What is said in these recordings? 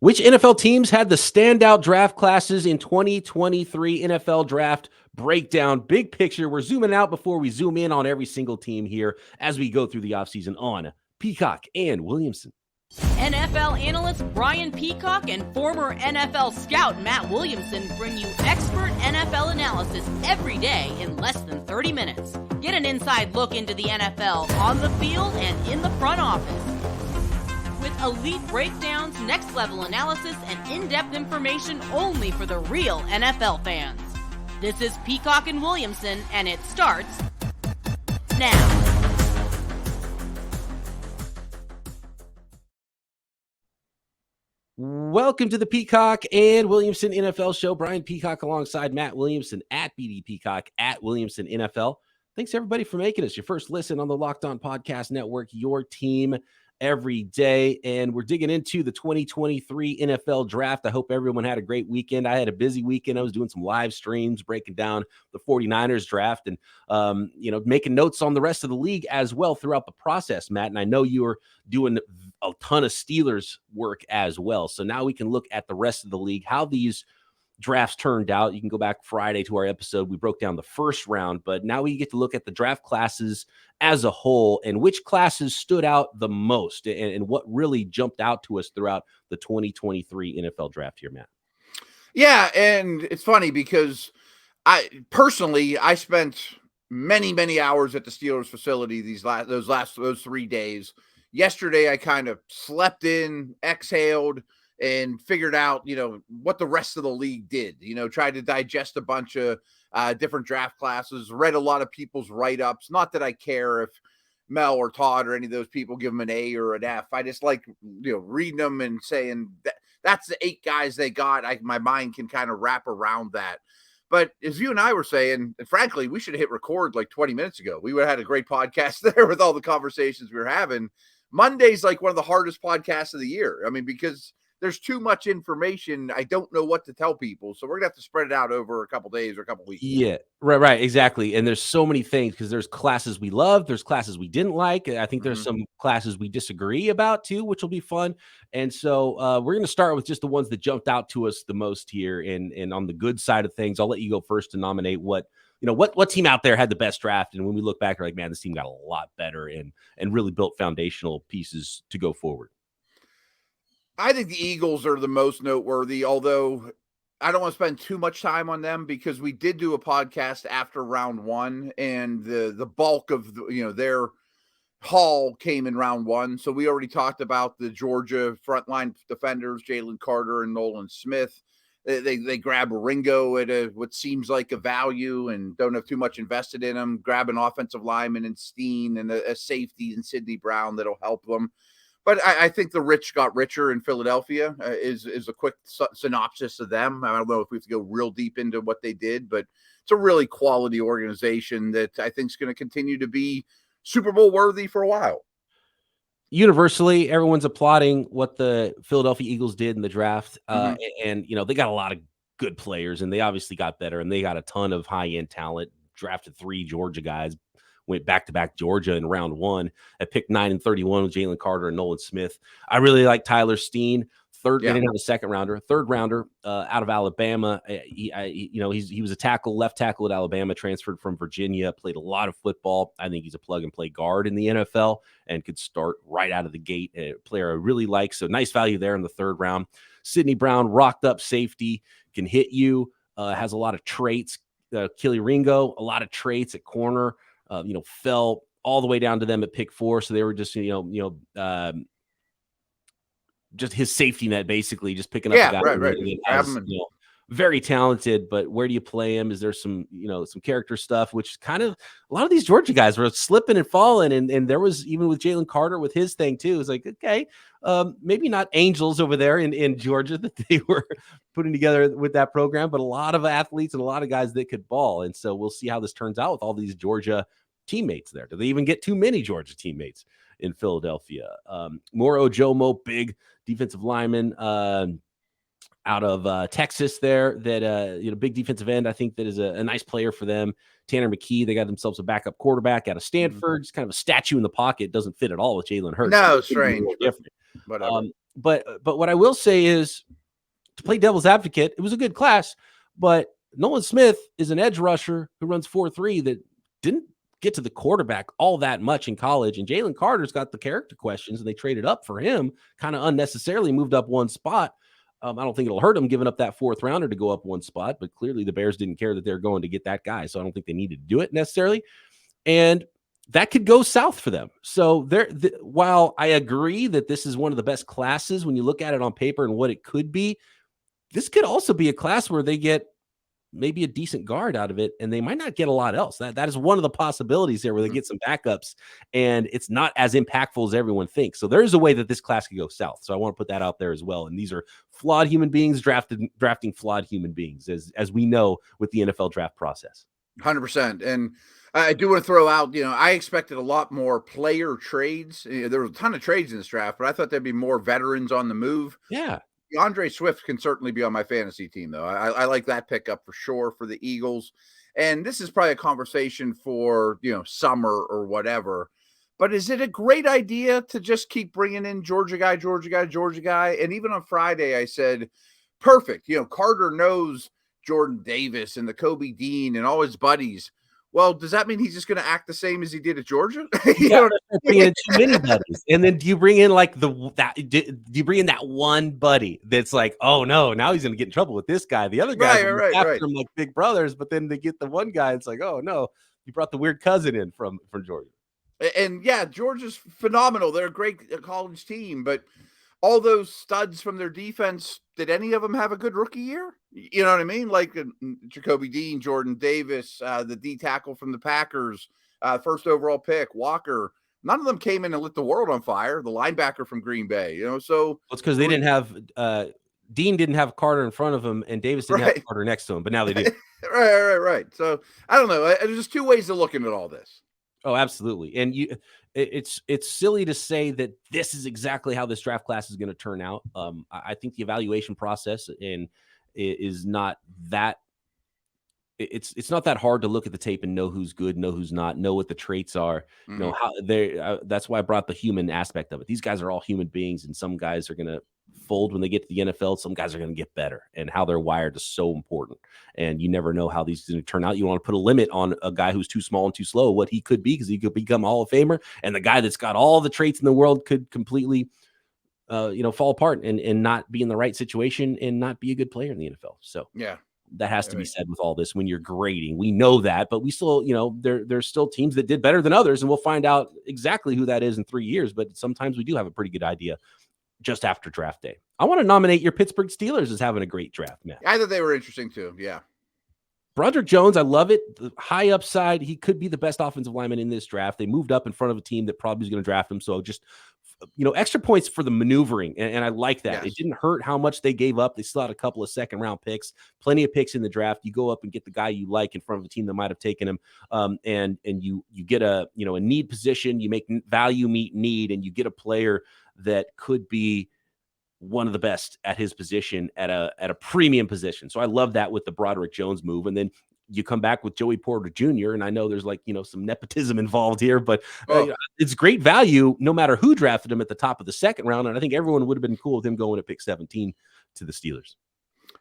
Which NFL teams had the standout draft classes in 2023 NFL Draft Breakdown? Big picture. We're zooming out before we zoom in on every single team here as we go through the offseason on Peacock and Williamson. NFL analyst Brian Peacock and former NFL scout Matt Williamson bring you expert NFL analysis every day in less than 30 minutes. Get an inside look into the NFL on the field and in the front office. With elite breakdowns, next-level analysis, and in-depth information only for the real NFL fans. This is Peacock and Williamson, and it starts now. Welcome to the Peacock and Williamson NFL Show. Brian Peacock alongside Matt Williamson at BD Peacock at Williamson NFL. Thanks, everybody, for making us your first listen on the Locked On Podcast Network, your team every day. And we're digging into the 2023 NFL Draft. I hope everyone had a great weekend. I had a busy weekend. I was doing some live streams, breaking down the 49ers draft and, making notes on the rest of the league as well throughout the process, Matt. And I know you were doing a ton of Steelers work as well. So now we can look at the rest of the league, how these drafts turned out. You can go back Friday to our episode. We broke down the first round, but now we get to look at the draft classes as a whole and which classes stood out the most and what really jumped out to us throughout the 2023 NFL draft here, Matt. Yeah, and it's funny because I spent many hours at the Steelers facility those 3 days. Yesterday, I kind of slept in, exhaled, and figured out, what the rest of the league did. Tried to digest a bunch of different draft classes, read a lot of people's write-ups. Not that I care if Mel or Todd or any of those people give them an A or an F. I just like, reading them and saying that's the 8 guys they got. My mind can kind of wrap around that. But as you and I were saying, and frankly, we should have hit record like 20 minutes ago. We would have had a great podcast there with all the conversations we were having. Monday's like one of the hardest podcasts of the year. I mean, because there's too much information. I don't know what to tell people. So we're going to have to spread it out over a couple days or a couple weeks. Yeah, right. Exactly. And there's so many things because there's classes we love. There's classes we didn't like. I think there's some classes we disagree about too, which will be fun. And so we're going to start with just the ones that jumped out to us the most here. And on the good side of things, I'll let you go first to nominate what team out there had the best draft. And when we look back, we're like, man, this team got a lot better and really built foundational pieces to go forward. I think the Eagles are the most noteworthy, although I don't want to spend too much time on them because we did do a podcast after round 1 and the bulk of their haul came in round 1. So we already talked about the Georgia frontline defenders, Jalen Carter and Nolan Smith. They grab Ringo at what seems like a value and don't have too much invested in them. Grab an offensive lineman in Steen and a safety in Sidney Brown that'll help them. But I think the rich got richer in Philadelphia is a quick synopsis of them. I don't know if we have to go real deep into what they did, but it's a really quality organization that I think is going to continue to be Super Bowl worthy for a while. Universally, everyone's applauding what the Philadelphia Eagles did in the draft. And, they got a lot of good players, and they obviously got better, and they got a ton of high-end talent, drafted 3 Georgia guys, went back-to-back Georgia in round 1 at pick 9 and 31 with Jalen Carter and Nolan Smith. I really like Tyler Steen. They didn't have a second rounder, third rounder out of Alabama. He was a tackle, left tackle at Alabama, transferred from Virginia, played a lot of football. I think he's a plug and play guard in the NFL and could start right out of the gate. A player I really like. So nice value there in the third round. Sidney Brown, rocked up safety, can hit you, has a lot of traits. Kelly Ringo, a lot of traits at corner, fell all the way down to them at pick 4. So they were just, just his safety net, basically, just picking up the guy. Right. Very talented, but where do you play him? Is there some character stuff, which kind of a lot of these Georgia guys were slipping and falling. And there was even with Jalen Carter with his thing too. It's like, okay, maybe not angels over there in Georgia that they were putting together with that program, but a lot of athletes and a lot of guys that could ball. And so we'll see how this turns out with all these Georgia teammates there. Do they even get too many Georgia teammates in Philadelphia? Moro Ojomo, big defensive lineman out of Texas there that, big defensive end. I think that is a nice player for them. Tanner McKee, they got themselves a backup quarterback out of Stanford. Just kind of a statue in the pocket. Doesn't fit at all with Jalen Hurts. No, strange. Different. But what I will say is, to play devil's advocate, it was a good class, but Nolan Smith is an edge rusher who runs 4.3 that didn't get to the quarterback all that much in college. And Jalen Carter's got the character questions, and they traded up for him, kind of unnecessarily moved up one spot. I don't think it'll hurt them giving up that 4th rounder to go up one spot, but clearly the Bears didn't care that they're going to get that guy. So I don't think they needed to do it necessarily. And that could go south for them. So while I agree that this is one of the best classes when you look at it on paper and what it could be, this could also be a class where they get maybe a decent guard out of it, and they might not get a lot else. That is one of the possibilities there, where they get some backups, and it's not as impactful as everyone thinks. So there's a way that this class could go south. So I want to put that out there as well. And these are flawed human beings drafting flawed human beings, as we know with the NFL draft process. 100%. And I do want to throw out, I expected a lot more player trades. There was a ton of trades in this draft, but I thought there'd be more veterans on the move. Yeah. DeAndre Swift can certainly be on my fantasy team, though. I like that pickup for sure for the Eagles. And this is probably a conversation for, summer or whatever. But is it a great idea to just keep bringing in Georgia guy? And even on Friday, I said, perfect. Carter knows Jordan Davis and the Kobe Dean and all his buddies. Well, does that mean he's just going to act the same as he did at Georgia? Bring in too many buddies, and then do you bring in do you bring in that one buddy that's like, oh no, now he's going to get in trouble with this guy. The other guys after him like big brothers, but then they get the one guy. It's like, oh no, you brought the weird cousin in from Georgia. And yeah, Georgia's phenomenal. They're a great college team, but all those studs from their defense, did any of them have a good rookie year? You know what I mean? Like Jacoby Dean, Jordan Davis, the D tackle from the Packers, first overall pick, Walker. None of them came in and lit the world on fire. The linebacker from Green Bay, so it's because they didn't have Dean didn't have Carter in front of him, and Davis didn't have Carter next to him, but now they do. Right. So I don't know. There's just two ways of looking at all this. Oh, absolutely. And it's silly to say that this is exactly how this draft class is going to turn out. I think the evaluation process is not that. It's not that hard to look at the tape and know who's good, know who's not, know what the traits are. Mm-hmm. How they. That's why I brought the human aspect of it. These guys are all human beings, and some guys are going to fold when they get to the NFL. Some guys are going to get better, and how they're wired is so important. And you never know how these are going to turn out. You want to put a limit on a guy who's too small and too slow, what he could be, because he could become a Hall of Famer, and the guy that's got all the traits in the world could completely, fall apart and not be in the right situation and not be a good player in the NFL. So yeah. That has to be said with all this when you're grading. We know that, but we still, there's still teams that did better than others, and we'll find out exactly who that is in 3 years. But sometimes we do have a pretty good idea just after draft day. I want to nominate your Pittsburgh Steelers as having a great draft, man. I thought they were interesting too. Yeah. Broderick Jones, I love it. The high upside. He could be the best offensive lineman in this draft. They moved up in front of a team that probably is going to draft him. So just, extra points for the maneuvering. And I like that. Yes. It didn't hurt how much they gave up. They still had a couple of second round picks, plenty of picks in the draft. You go up and get the guy you like in front of a team that might've taken him. And you get a need position, you make value meet need, and you get a player that could be one of the best at his position at a premium position. So I love that with the Broderick Jones move. And then you come back with Joey Porter Jr. And I know there's some nepotism involved here, but it's great value no matter who drafted him at the top of the second round. And I think everyone would have been cool with him going at pick 17 to the Steelers.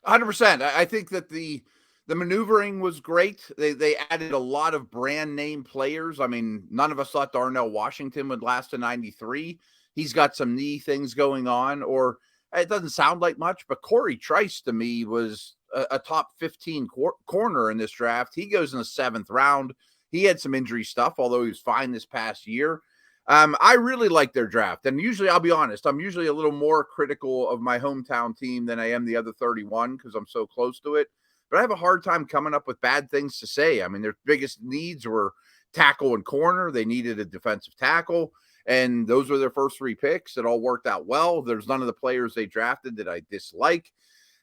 100%. I think that the maneuvering was great. They added a lot of brand name players. I mean, none of us thought Darnell Washington would last to 93. He's got some knee things going on, or it doesn't sound like much, but Corey Trice to me was a top 15 corner in this draft. He goes in the 7th round. He had some injury stuff, although he was fine this past year. I really like their draft. And usually, I'll be honest, I'm usually a little more critical of my hometown team than I am the other 31 because I'm so close to it. But I have a hard time coming up with bad things to say. I mean, their biggest needs were tackle and corner. They needed a defensive tackle. And those were their first 3 picks. It all worked out well. There's none of the players they drafted that I dislike.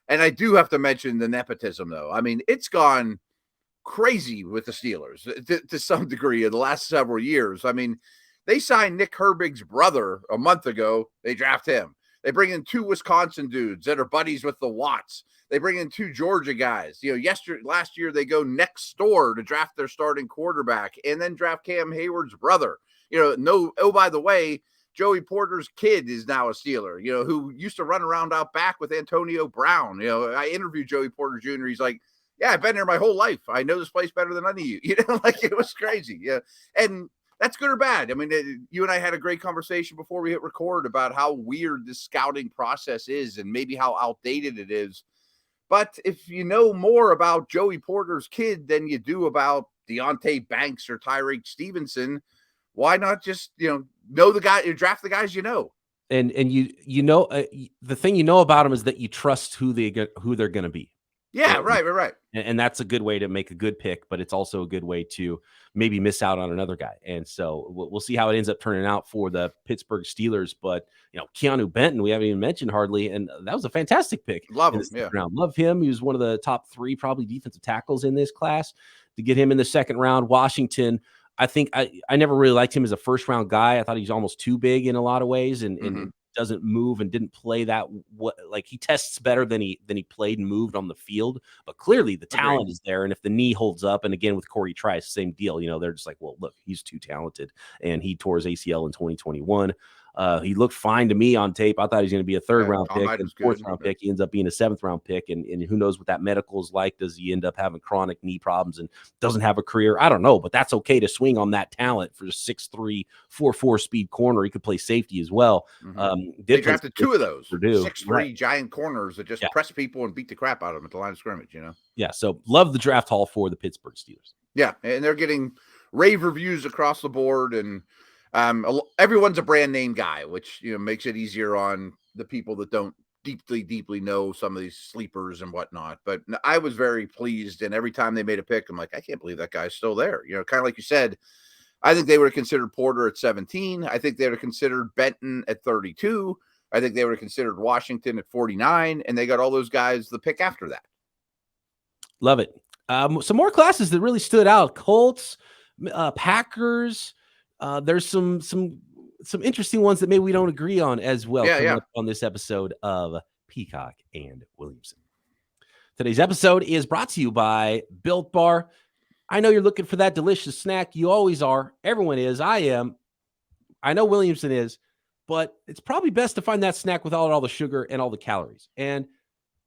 And I do have to mention the nepotism, though. I mean, it's gone crazy with the Steelers to some degree in the last several years. I mean, they signed Nick Herbig's brother a month ago. They draft him. They bring in 2 Wisconsin dudes that are buddies with the Watts. They bring in 2 Georgia guys. Last year they go next door to draft their starting quarterback and then draft Cam Hayward's brother. By the way, Joey Porter's kid is now a Steeler, who used to run around out back with Antonio Brown. I interviewed Joey Porter Jr. He's like, yeah, I've been here my whole life. I know this place better than any of you. Like it was crazy. Yeah. And that's good or bad. I mean, you and I had a great conversation before we hit record about how weird this scouting process is and maybe how outdated it is. But if you know more about Joey Porter's kid than you do about Deonte Banks or Tyreek Stevenson, why not just, know the guy, draft the guys you know? And the thing about them is that you trust who they're going to be. Yeah, right. And that's a good way to make a good pick, but it's also a good way to maybe miss out on another guy. And so we'll see how it ends up turning out for the Pittsburgh Steelers. But, Keanu Benton, we haven't even mentioned hardly, and that was a fantastic pick. Love him, yeah. Love him. He was one of the top 3 probably defensive tackles in this class. To get him in the second round, Washington, I think I never really liked him as a first-round guy. I thought he was almost too big in a lot of ways, and doesn't move and didn't play that like he tests better than he played and moved on the field, but clearly the talent is there. And if the knee holds up, and again with Corey Trice, same deal, they're just like, well, look, he's too talented, and he tore his ACL in 2021. He looked fine to me on tape. I thought he was going to be a third round pick and fourth round pick. He ends up being a 7th round pick. And who knows what that medical is like? Does he end up having chronic knee problems and doesn't have a career? I don't know, but that's okay to swing on that talent for a 6'3", 4'4" speed corner. He could play safety as well. They drafted 2 of those 6'3" giant corners that just press people and beat the crap out of them at the line of scrimmage, Yeah. So love the draft haul for the Pittsburgh Steelers. Yeah. And they're getting rave reviews across the board, and everyone's a brand name guy, which makes it easier on the people that don't deeply know some of these sleepers and whatnot. But I was very pleased, and every time they made a pick, I'm like, I can't believe that guy's still there. Kind of like you said, I think they would have considered Porter at 17. I think they would have considered Benton at 32. I think they would have considered Washington at 49, and they got all those guys the pick after that. Love it. Some more classes that really stood out: Colts, Packers. There's some interesting ones that maybe we don't agree on as well. Up on this episode of Peacock and Williamson. Today's episode is brought to you by Built Bar. I know you're looking for that delicious snack. You always are. Everyone is. I am. I know Williamson is, but it's probably best to find that snack without all the sugar and all the calories. And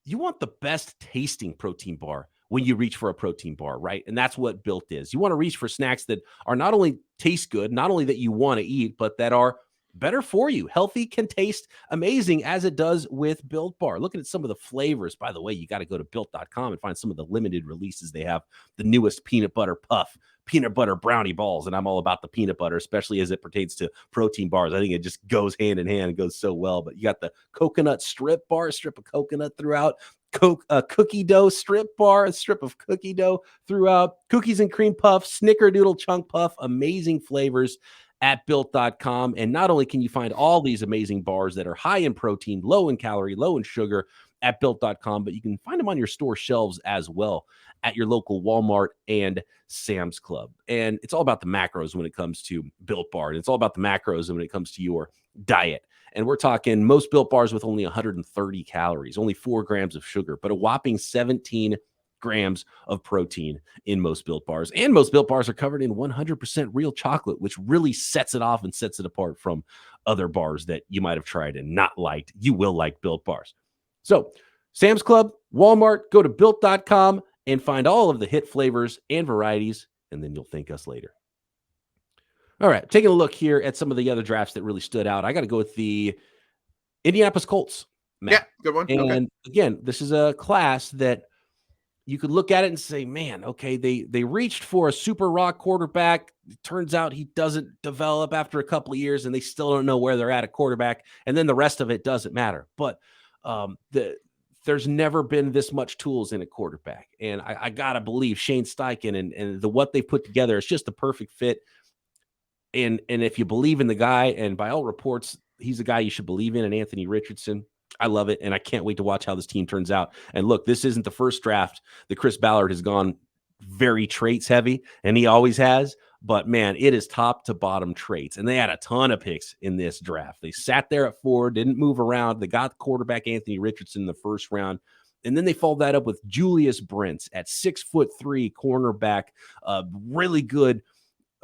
you want the best tasting protein bar when you reach for a protein bar, right? And that's what Built is. You want to reach for snacks that are not only taste good, not only that you want to eat, but that are better for you. Healthy can taste amazing, as it does with Built Bar. Looking at some of the flavors, by the way, you got to go to Built.com and find some of the limited releases they have. The newest peanut butter puff, peanut butter brownie balls, and I'm all about the peanut butter, especially as it pertains to protein bars. I think it just goes hand in hand. It goes so well. But you got the coconut strip bar, a strip of coconut throughout. Cookie dough strip bar, a strip of cookie dough throughout. Cookies and cream puff, snickerdoodle chunk puff, amazing flavors at Built.com. And not only can you find all these amazing bars that are high in protein, low in calorie, low in sugar at Built.com, but you can find them on your store shelves as well at your local Walmart and Sam's Club. And it's all about the macros when it comes to Built Bar. And it's all about the macros when it comes to your diet. And we're talking most Built Bars with only 130 calories, only 4 grams of sugar, but a whopping 17 grams of protein in most Built Bars. And most Built Bars are covered in 100% real chocolate, which really sets it off and sets it apart from other bars that you might have tried and not liked. You will like Built Bars. So Sam's Club, Walmart, go to Built.com and find all of the hit flavors and varieties, and then you'll thank us later. All right, taking a look here at some of the other drafts that really stood out. I got to go with the Indianapolis Colts, Matt. Yeah, good one. And again, this is a class that you could look at it and say, man, okay, they reached for a super raw quarterback. It turns out he doesn't develop after a couple of years, and they still don't know where they're at quarterback. And then the rest of it doesn't matter. But there's never been this much tools in a quarterback. And I got to believe Shane Steichen and what they've put together is just the perfect fit. And if you believe in the guy, and by all reports, he's the guy you should believe in, and Anthony Richardson, I love it. And I can't wait to watch how this team turns out. And look, this isn't the first draft that Chris Ballard has gone very traits heavy, and he always has. But, man, it is top to bottom traits. And they had a ton of picks in this draft. They sat there at 4, didn't move around. They got quarterback Anthony Richardson in the first round. And then they followed that up with Julius Brents at 6'3", cornerback, really good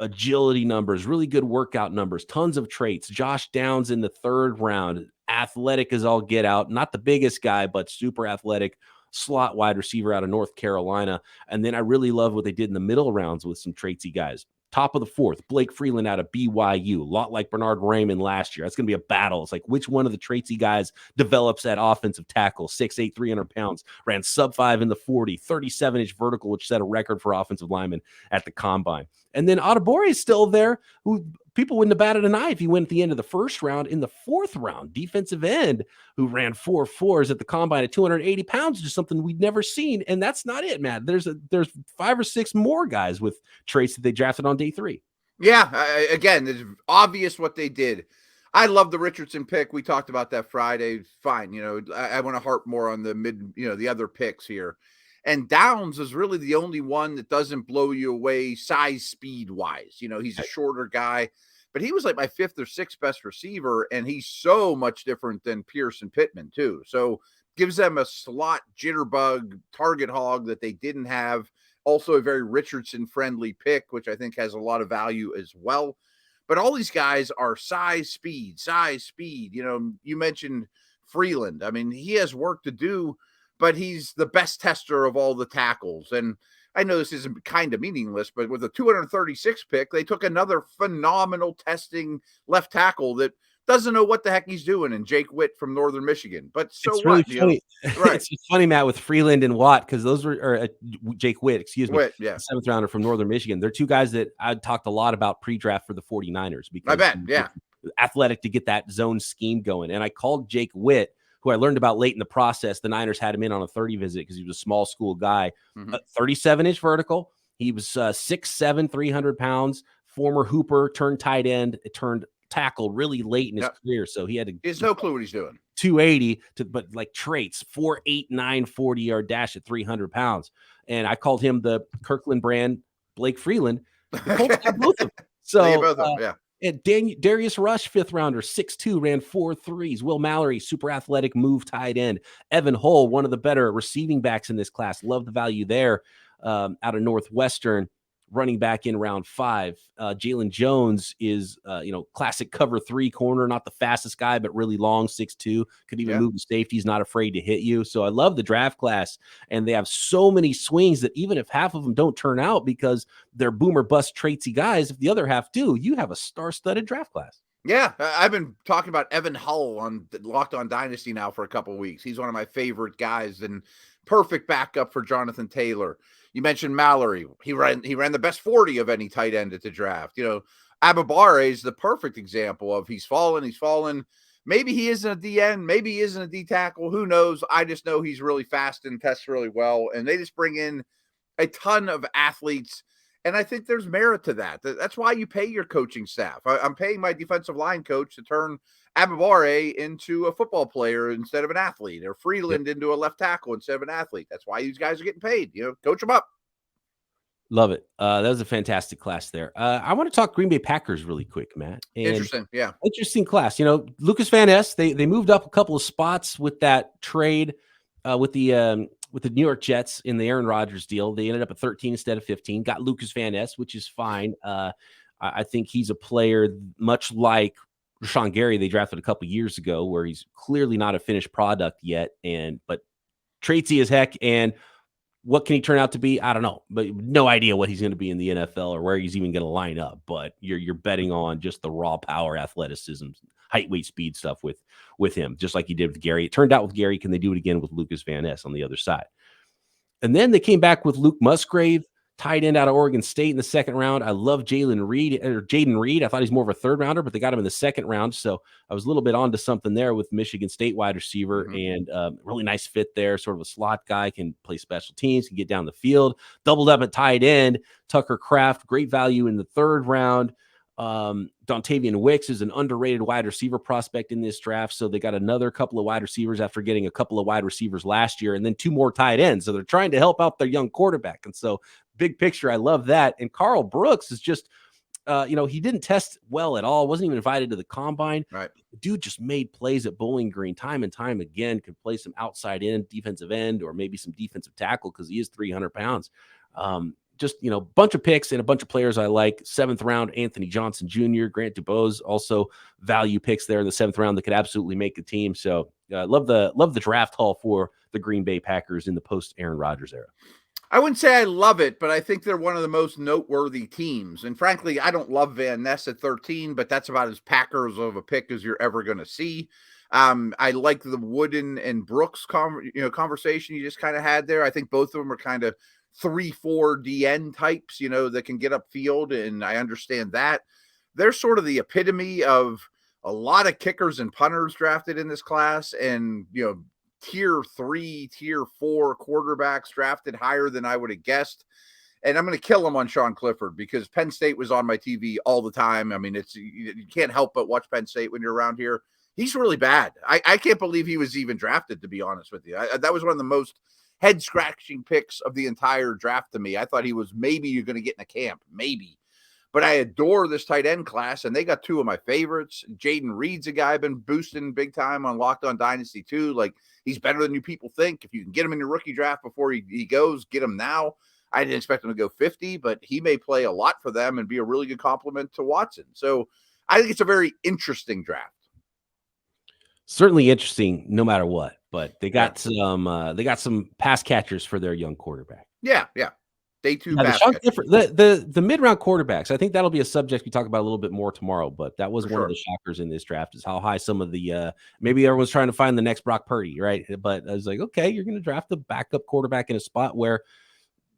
agility numbers, really good workout numbers, tons of traits. Josh Downs in the 3rd round, athletic as all get out, not the biggest guy, but super athletic slot wide receiver out of North Carolina. And then I really love what they did in the middle rounds with some traitsy guys. Top of the 4th, Blake Freeland out of BYU, a lot like Bernard Raymond last year. That's going to be a battle. It's like which one of the traitsy guys develops that offensive tackle, 6'8", 300 pounds, ran sub-5 in the 40, 37-inch vertical, which set a record for offensive linemen at the combine. And then Adebawore is still there, who people wouldn't have batted an eye if he went at the end of the 1st round. In the 4th round, defensive end who ran 4.4s at the combine at 280 pounds, just something we'd never seen. And that's not it, Matt. There's 5 or 6 more guys with traits that they drafted on day 3. Yeah, again, it's obvious what they did. I love the Richardson pick. We talked about that Friday. Fine, I want to harp more on the other picks here. And Downs is really the only one that doesn't blow you away size, speed wise. He's a shorter guy, but he was like my 5th or 6th best receiver. And he's so much different than Pierce and Pittman too. So gives them a slot jitterbug target hog that they didn't have. Also a very Richardson friendly pick, which I think has a lot of value as well. But all these guys are size, speed. You mentioned Freeland. I mean, he has work to do, but he's the best tester of all the tackles. And I know this isn't kind of meaningless, but with a 236 pick, they took another phenomenal testing left tackle that doesn't know what the heck he's doing, and Jake Witt from Northern Michigan. But so it's really funny. Right. It's funny, Matt, with Freeland and Watt, because those were Jake Witt, Witt, yeah. 7th rounder from Northern Michigan. They're 2 guys that I talked a lot about pre-draft for the 49ers because I bet, yeah, athletic to get that zone scheme going. And I called Jake Witt, who I learned about late in the process. The Niners had him in on a 30 visit because he was a small school guy. 37-inch vertical. He was 6'7", 300 pounds, former hooper, turned tight end, turned tackle really late in his career. So he has no clue what he's doing. 280 but like traits, 4.89 40-yard dash at 300 pounds. And I called him the Kirkland brand Blake Freeland. Both of them. So yeah. And Darius Rush, 5th rounder, 6'2", ran 4.3s. Will Mallory, super athletic move tight end. Evan Hull, one of the better receiving backs in this class. Love the value there out of Northwestern. Running back in round 5. Jalen Jones is, classic cover 3 corner, not the fastest guy, but really long, 6'2", could even move the safeties, not afraid to hit you. So I love the draft class, and they have so many swings that even if half of them don't turn out because they're boomer bust traitsy guys, if the other half do, you have a star-studded draft class. Yeah, I've been talking about Evan Hull on Locked On Dynasty now for a couple of weeks. He's one of my favorite guys and perfect backup for Jonathan Taylor. You mentioned Mallory. He ran the best 40 of any tight end at the draft. Adebawore is the perfect example of he's fallen. Maybe he isn't a D end. Maybe he isn't a D tackle. Who knows? I just know he's really fast and tests really well. And they just bring in a ton of athletes. And I think there's merit to that. That's why you pay your coaching staff. I'm paying my defensive line coach to turn Adebawore into a football player instead of an athlete, or Freeland into a left tackle instead of an athlete. That's why these guys are getting paid. Coach them up. Love it. That was a fantastic class there. I want to talk Green Bay Packers really quick, Matt. And interesting. Yeah. Interesting class. Lucas Van Ness, they moved up a couple of spots with that trade with the New York Jets in the Aaron Rodgers deal. They ended up at 13 instead of 15, got Lucas Van Ness, which is fine. I think he's a player much like Rashawn Gary they drafted a couple years ago, where he's clearly not a finished product yet, but traitsy as heck. And what can he turn out to be? I don't know, but no idea what he's going to be in the NFL or where he's even going to line up. But you're betting on just the raw power, athleticism, height, weight, speed stuff with him, just like he did with Gary. It turned out with Gary. Can they do it again with Lucas Van Ness on the other side? And then they came back with Luke Musgrave, tight end out of Oregon State in the 2nd round. I love Jaden Reed. I thought he's more of a 3rd rounder, but they got him in the 2nd round. So I was a little bit onto something there with Michigan State wide receiver, and really nice fit there. Sort of a slot guy, can play special teams, can get down the field. Doubled up at tight end. Tucker Kraft, great value in the 3rd round. Dontavian Wicks is an underrated wide receiver prospect in this draft. So they got another couple of wide receivers after getting a couple of wide receivers last year, and then 2 more tight ends. So they're trying to help out their young quarterback. And so big picture, I love that. And Carl Brooks is just, he didn't test well at all. Wasn't even invited to the combine. Right. The dude just made plays at Bowling Green time and time again, could play some outside end, defensive end, or maybe some defensive tackle because he is 300 pounds. just, bunch of picks and a bunch of players I like. 7th round, Anthony Johnson Jr., Grant DuBose, also value picks there in the 7th round that could absolutely make the team. So love the draft haul for the Green Bay Packers in the post Aaron Rodgers era. I wouldn't say I love it, but I think they're one of the most noteworthy teams. And frankly, I don't love Van Ness at 13, but that's about as Packers of a pick as you're ever going to see. I like the Wooden and Brooks conversation you just kind of had there. I think both of them are kind of 3-4 DN types, that can get upfield, and I understand that. They're sort of the epitome of a lot of kickers and punters drafted in this class, and tier 3, tier 4 quarterbacks drafted higher than I would have guessed. And I'm going to kill him on Sean Clifford because Penn State was on my TV all the time. I mean, you can't help but watch Penn State when you're around here. He's really bad. I can't believe he was even drafted, to be honest with you. That was one of the most head-scratching picks of the entire draft to me. I thought he was maybe you're going to get in a camp, maybe. But I adore this tight end class, and they got 2 of my favorites. Jaden Reed's a guy I've been boosting big time on Locked On Dynasty too. Like, he's better than you people think. If you can get him in your rookie draft before he goes, get him now. I didn't expect him to go 50, but he may play a lot for them and be a really good complement to Watson. So I think it's a very interesting draft. Certainly interesting, no matter what. But they got some pass catchers for their young quarterback. Yeah. Day 2 pass catchers. The mid-round quarterbacks, I think that'll be a subject we talk about a little bit more tomorrow. But that was one of the shockers in this draft is how high some of the maybe everyone's trying to find the next Brock Purdy, right? But I was like, okay, you're going to draft a backup quarterback in a spot where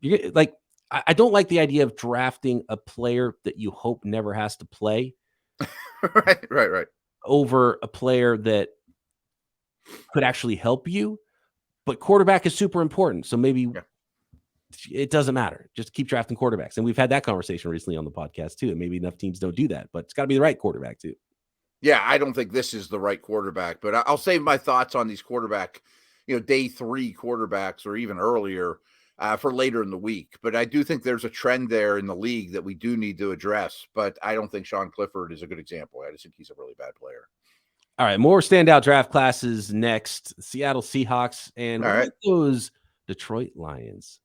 you like. I don't like the idea of drafting a player that you hope never has to play. Right. Over a player that could actually help you, but quarterback is super important. So maybe it doesn't matter. Just keep drafting quarterbacks. And we've had that conversation recently on the podcast too. And maybe enough teams don't do that, but it's got to be the right quarterback too. Yeah, I don't think this is the right quarterback, but I'll save my thoughts on these quarterback, day 3 quarterbacks or even earlier for later in the week. But I do think there's a trend there in the league that we do need to address. But I don't think Sean Clifford is a good example. I just think he's a really bad player. All right, more standout draft classes next. Seattle Seahawks and those Detroit Lions.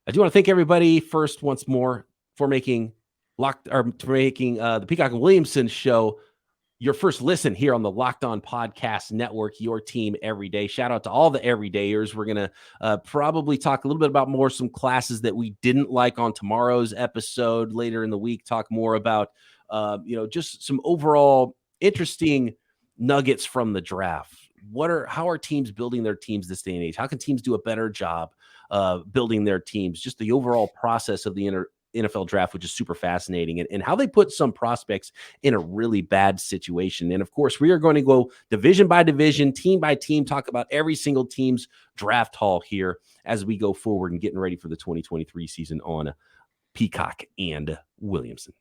I do want to thank everybody first once more for making the Peacock and Williamson Show your first listen here on the Locked On Podcast Network, your team every day. Shout out to all the everydayers. We're going to probably talk a little bit about some classes that we didn't like on tomorrow's episode. Later in the week, talk more about, just some overall interesting nuggets from the draft. How are teams building their teams this day and age? How can teams do a better job building their teams? Just the overall process of the NFL draft, which is super fascinating, and how they put some prospects in a really bad situation. And of course, we are going to go division by division, team by team, talk about every single team's draft haul here as we go forward and getting ready for the 2023 season on Peacock and Williamson.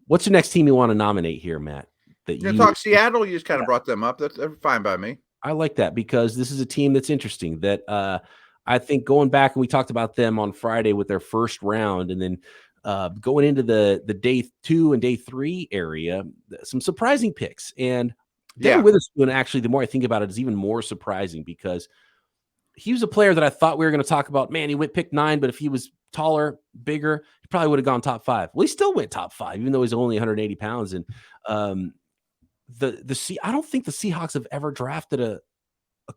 What's the next team you want to nominate here, Matt? You talk Seattle, you just kind of brought them up. That's fine by me. I like that because this is a team that's interesting that I think going back, and we talked about them on Friday with their first round, and then going into the day 2 and day 3 area, some surprising picks. And Devin Witherspoon, actually, the more I think about it, is even more surprising because he was a player that I thought we were going to talk about. Man, he went pick 9, but if he was taller, bigger, he probably would have gone top 5. Well, he still went top 5, even though he's only 180 pounds. And I don't think the Seahawks have ever drafted a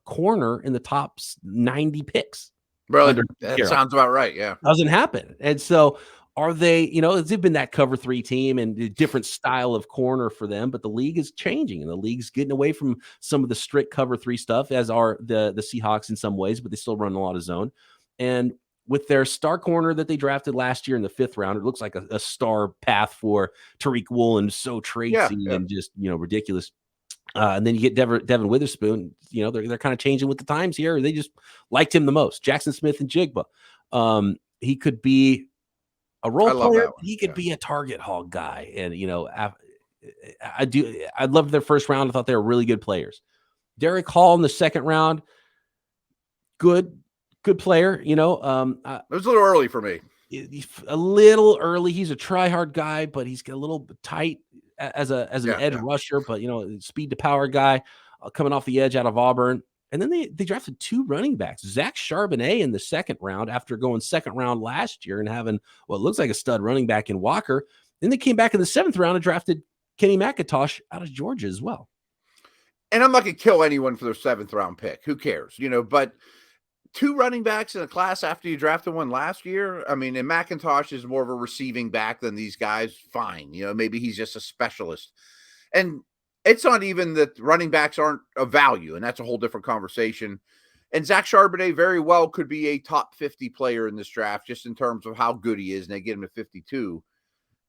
corner in the top 90 picks. Bro, that sounds about right. Yeah. Doesn't happen. And so are they, they've been that cover 3 team and a different style of corner for them, but the league is changing and the league's getting away from some of the strict cover 3 stuff, as are the Seahawks in some ways, but they still run a lot of zone. And with their star corner that they drafted last year in the 5th round, it looks like a star path for Tariq Woolen, so Tracy and just, ridiculous. And then you get Devin Witherspoon. They're kind of changing with the times here. They just liked him the most. Jackson Smith and Jigba. He could be a role player. He could be a target hog guy. And I loved their first round. I thought they were really good players. Derek Hall in the 2nd round, good player. It was a little early for me. A little early. He's a try-hard guy, but he's a little tight as an edge rusher, but speed to power guy coming off the edge out of Auburn. And then they drafted 2 running backs, Zach Charbonnet in the second round after going second round last year and having what looks like a stud running back in Walker. Then they came back in the 7th round and drafted Kenny McIntosh out of Georgia as well. And I'm not going to kill anyone for their 7th round pick. Who cares? But 2 running backs in a class after you drafted one last year. I mean, and McIntosh is more of a receiving back than these guys. Fine. Maybe he's just a specialist. And it's not even that running backs aren't of value, and that's a whole different conversation. And Zach Charbonnet very well could be a top 50 player in this draft, just in terms of how good he is, and they get him to 52.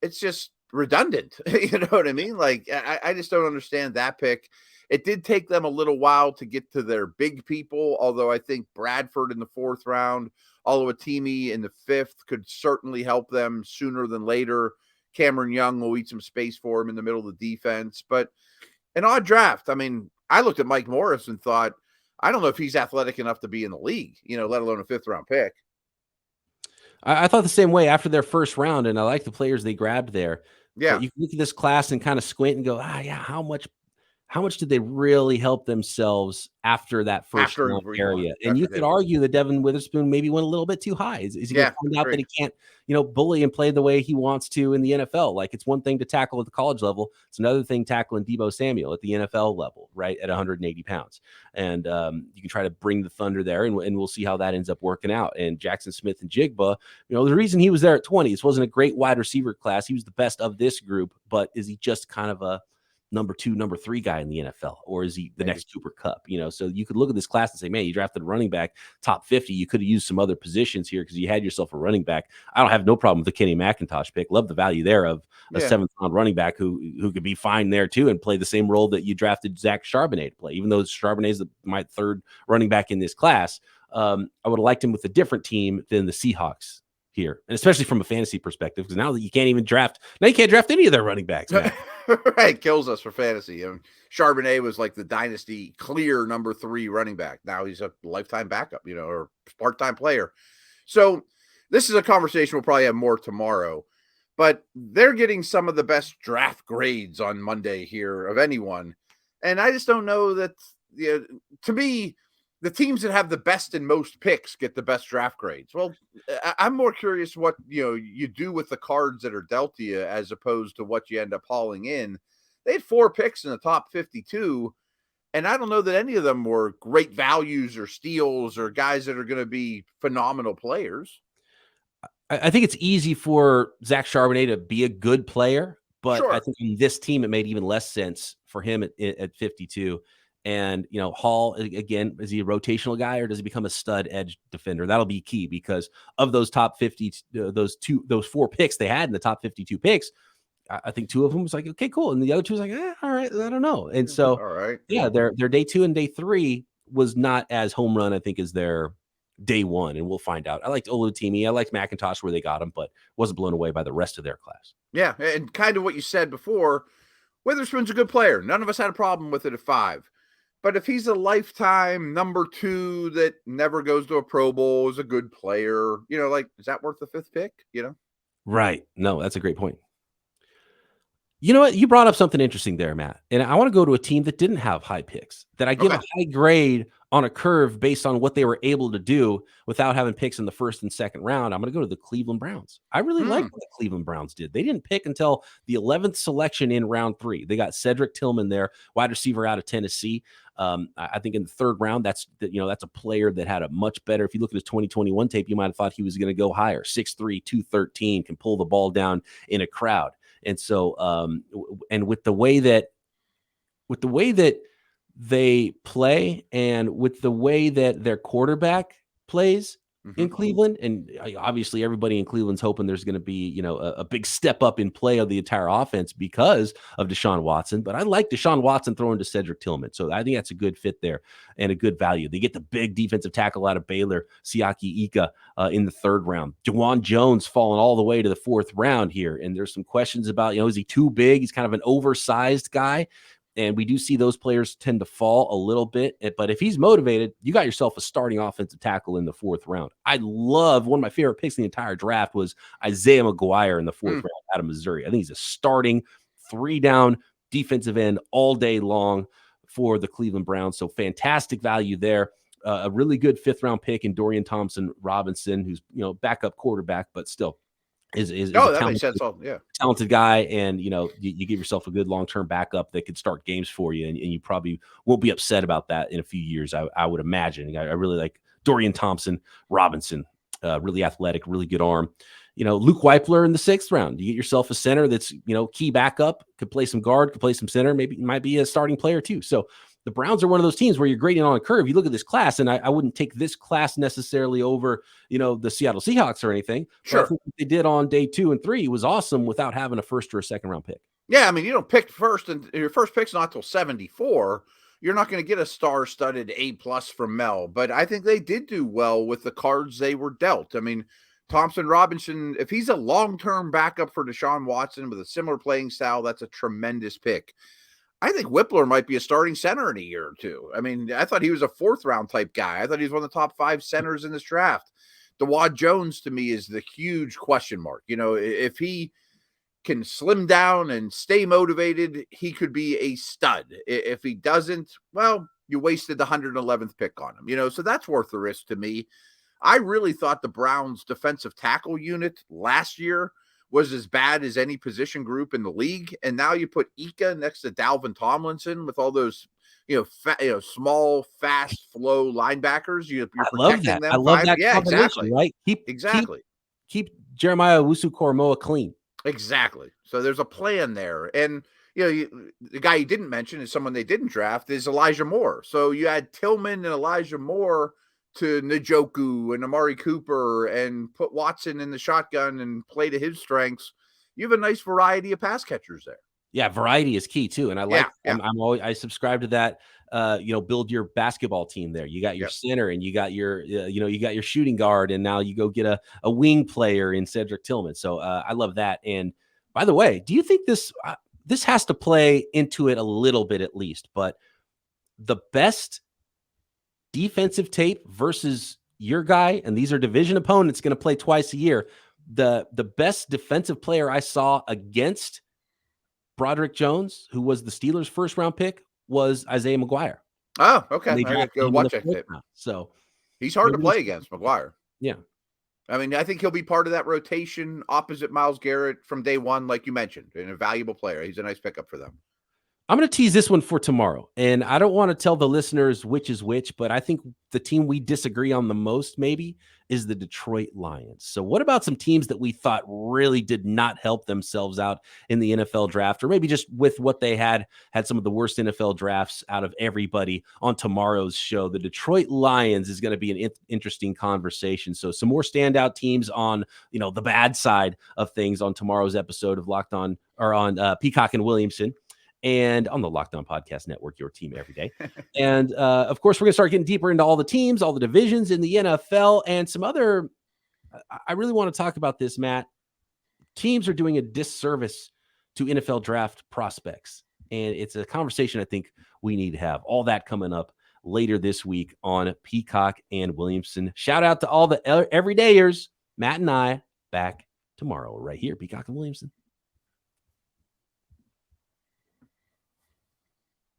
It's just redundant. You know what I mean? Like, I just don't understand that pick. It did take them a little while to get to their big people, although I think Bradford in the 4th round, Oluwatimi in the 5th could certainly help them sooner than later. Cameron Young will eat some space for him in the middle of the defense. But an odd draft. I mean, I looked at Mike Morris and thought, I don't know if he's athletic enough to be in the league, let alone a 5th round pick. I thought the same way after their first round, and I like the players they grabbed there. Yeah. But you can look at this class and kind of squint and go, how much did they really help themselves after that first round area? And you could argue that Devin Witherspoon maybe went a little bit too high. Is he going to find out that he can't, bully and play the way he wants to in the NFL? Like, it's one thing to tackle at the college level. It's another thing tackling Deebo Samuel at the NFL level, right, at 180 pounds. And you can try to bring the thunder there, and we'll see how that ends up working out. And Jackson Smith and Jigba, the reason he was there at 20, this wasn't a great wide receiver class. He was the best of this group, but is he just kind of a number 2, number 3 guy in the NFL, or is he the next Cooper Kupp? So you could look at this class and say, man, you drafted a running back top 50. You could have used some other positions here because you had yourself a running back. I don't have no problem with the Kenny McIntosh pick. Love the value there of a 7th round running back who could be fine there too and play the same role that you drafted Zach Charbonnet to play. Even though Charbonnet is my 3rd running back in this class, I would have liked him with a different team than the Seahawks here, and especially from a fantasy perspective, because now that you can't draft any of their running backs. Right, kills us for fantasy. Charbonnet was like the dynasty clear number 3 running back. Now he's a lifetime backup, or part-time player. So this is a conversation we'll probably have more tomorrow, but they're getting some of the best draft grades on Monday here of anyone. And I just don't know that, to me, the teams that have the best and most picks get the best draft grades. Well, I'm more curious what you do with the cards that are dealt to you as opposed to what you end up hauling in. They had 4 picks in the top 52, and I don't know that any of them were great values or steals or guys that are going to be phenomenal players. I think it's easy for Zach Charbonnet to be a good player, but Sure. I think in this team it made even less sense for him at 52. And, Hall, again, is he a rotational guy or does he become a stud edge defender? That'll be key because of those top 50, those 4 picks they had in the top 52 picks. I think 2 of them was like, okay, cool. And the other 2 was like, all right, I don't know. And so, all right. Yeah, their day 2 and day 3 was not as home run, I think, as their day 1. And we'll find out. I liked Oluwatimi. I liked McIntosh where they got him, but wasn't blown away by the rest of their class. Yeah. And kind of what you said before, Witherspoon's a good player. None of us had a problem with it at 5. But if he's a lifetime number 2 that never goes to a Pro Bowl, is a good player, is that worth the 5th pick? Right. No, that's a great point. You know what? You brought up something interesting there, Matt. And I want to go to a team that didn't have high picks, that I give a high grade on a curve based on what they were able to do without having picks in the 1st and 2nd round. I'm going to go to the Cleveland Browns. I really like what the Cleveland Browns did. They didn't pick until the 11th selection in round 3. They got Cedric Tillman there, wide receiver out of Tennessee. I think in the 3rd round, that's a player that had a much better, if you look at his 2021 tape, you might have thought he was going to go higher. 6'3", 213, can pull the ball down in a crowd. And so, and with the way that they play and with the way that their quarterback plays in Cleveland, and obviously everybody in Cleveland's hoping there's going to be, a big step up in play of the entire offense because of Deshaun Watson. But I like Deshaun Watson throwing to Cedric Tillman. So I think that's a good fit there and a good value. They get the big defensive tackle out of Baylor, Siaki Ika, in the 3rd round. Jawan Jones falling all the way to the 4th round here. And there's some questions about, is he too big? He's kind of an oversized guy. And we do see those players tend to fall a little bit. But if he's motivated, you got yourself a starting offensive tackle in the 4th round. I love, one of my favorite picks in the entire draft was Isaiah McGuire in the 4th round out of Missouri. I think he's a starting 3-down defensive end all day long. for the Cleveland Browns. So fantastic value there. A really good 5th-round pick in Dorian Thompson-Robinson, who's, backup quarterback, but still is that makes sense. Talented guy. And, you give yourself a good long-term backup that could start games for you. And you probably won't be upset about that in a few years, I would imagine. I really like Dorian Thompson-Robinson, really athletic, really good arm. Luke Weipler in the 6th round. You get yourself a center that's, key backup, could play some guard, could play some center, maybe might be a starting player too. So the Browns are one of those teams where you're grading on a curve. You look at this class, and I wouldn't take this class necessarily over, the Seattle Seahawks or anything. Sure. I think what they did on day 2 and 3 was awesome without having a 1st or a 2nd round pick. Yeah, I mean, you don't pick first, and your first pick's not till 74. You're not going to get a star-studded A+ from Mel, but I think they did do well with the cards they were dealt. I mean, Thompson Robinson, if he's a long-term backup for Deshaun Watson with a similar playing style, that's a tremendous pick. I think Whippler might be a starting center in a year or two. I mean, I thought he was a 4th-round type guy. I thought he was one of the top 5 centers in this draft. DeWad Jones, to me, is the huge question mark. If he can slim down and stay motivated, he could be a stud. If he doesn't, well, you wasted the 111th pick on him. So that's worth the risk to me. I really thought the Browns' defensive tackle unit last year was as bad as any position group in the league. And now you put Ika next to Dalvin Tomlinson with all those, small, fast flow linebackers. You're protecting them. I love that. Yeah, exactly. Right. Keep Jeremiah Owusu-Koramoah clean. Exactly. So there's a plan there. And, the guy you didn't mention is someone they didn't draft is Elijah Moore. So you add Tillman and Elijah Moore to Njoku and Amari Cooper and put Watson in the shotgun and play to his strengths. You have a nice variety of pass catchers there. Yeah, variety is key too. And I like, I subscribe to that, build your basketball team there. You got your center and you got your, you got your shooting guard, and now you go get a wing player in Cedric Tillman. So I love that. And by the way, do you think this has to play into it a little bit at least, but the best defensive tape versus your guy, and these are division opponents going to play twice a year. The best defensive player I saw against Broderick Jones, who was the Steelers' 1st-round pick, was Isaiah McGuire. Oh, okay. I got to go watch that tape. So he's hard to play against, McGuire. Yeah. I mean, I think he'll be part of that rotation opposite Myles Garrett from day one, like you mentioned, and a valuable player. He's a nice pickup for them. I'm going to tease this one for tomorrow, and I don't want to tell the listeners which is which, but I think the team we disagree on the most maybe is the Detroit Lions. So what about some teams that we thought really did not help themselves out in the NFL draft, or maybe just with what they had some of the worst NFL drafts out of everybody on tomorrow's show? The Detroit Lions is going to be an interesting conversation. So some more standout teams on, the bad side of things on tomorrow's episode of Locked On, or on Peacock and Williamson, and on the Locked On Podcast Network, your team every day. And, of course, we're going to start getting deeper into all the teams, all the divisions in the NFL, and some other – I really want to talk about this, Matt. Teams are doing a disservice to NFL draft prospects, and it's a conversation I think we need to have. All that coming up later this week on Peacock and Williamson. Shout out to all the everydayers. Matt and I back tomorrow right here, Peacock and Williamson.